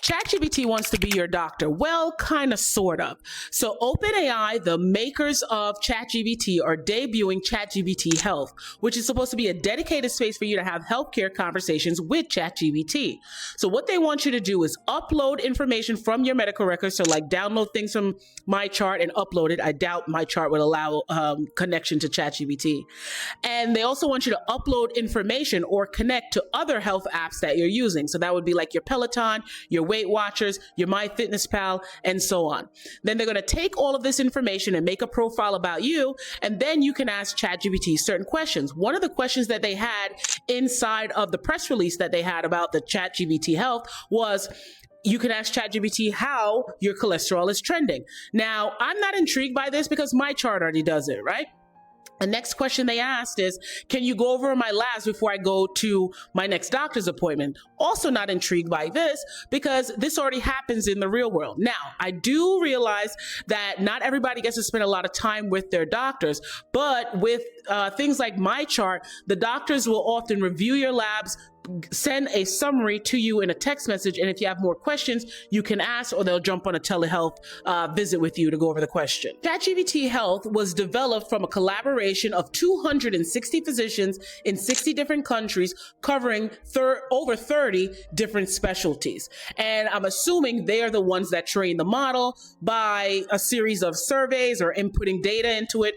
ChatGPT wants to be your doctor. Well, kind of, sort of. So OpenAI, the makers of ChatGPT, are debuting ChatGPT Health, which is supposed to be a dedicated space for you to have healthcare conversations with ChatGPT. So what they want you to do is upload information from your medical records. So like download things from MyChart and upload it. I doubt MyChart would allow connection to ChatGPT. And they also want you to upload information or connect to other health apps that you're using. So that would be like your Peloton, your Weight Watchers, your MyFitnessPal, and so on. Then they're going to take all of this information and make a profile about you, and then you can ask ChatGPT certain questions. One of the questions that they had inside of the press release that they had about the ChatGPT Health was, you can ask ChatGPT how your cholesterol is trending. Now, I'm not intrigued by this because MyChart already does it, right? The next question they asked is, can you go over my labs before I go to my next doctor's appointment? Also not intrigued by this because this already happens in the real world. Now, I do realize that not everybody gets to spend a lot of time with their doctors, but with things like MyChart, the doctors will often review your labs, send a summary to you in a text message, and if you have more questions, you can ask, or they'll jump on a telehealth visit with you to go over the question. ChatGPT Health was developed from a collaboration of 260 physicians in 60 different countries, covering over 30 different specialties. And I'm assuming they are the ones that train the model by a series of surveys or inputting data into it.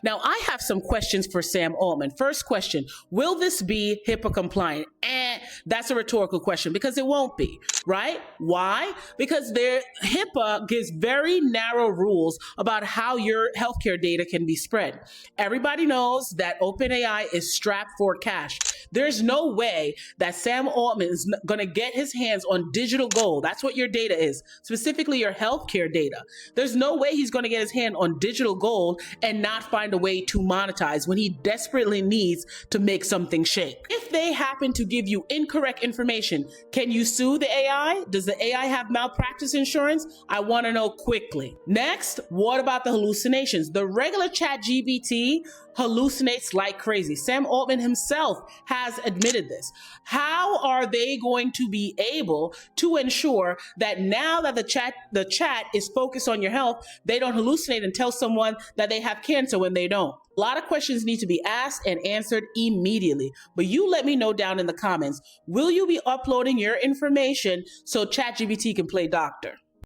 Now, I have some questions for Sam Altman. First question, will this be HIPAA compliant? And that's a rhetorical question because it won't be, right? Why? Because HIPAA gives very narrow rules about how your healthcare data can be spread. Everybody knows that OpenAI is strapped for cash. There's no way that Sam Altman is going to get his hands on digital gold. That's what your data is, specifically your healthcare data. There's no way he's going to get his hand on digital gold and not find a way to monetize when he desperately needs to make something shake. If they happen to give you incorrect information, can you sue the AI? Does the AI have malpractice insurance? I want to know quickly. Next, what about the hallucinations? The regular ChatGPT hallucinates like crazy. Sam Altman himself has admitted this. How are they going to be able to ensure that now that the chat is focused on your health, they don't hallucinate and tell someone that they have cancer when they don't? A lot of questions need to be asked and answered immediately. But you let me know down in the comments, will you be uploading your information so ChatGPT can play doctor?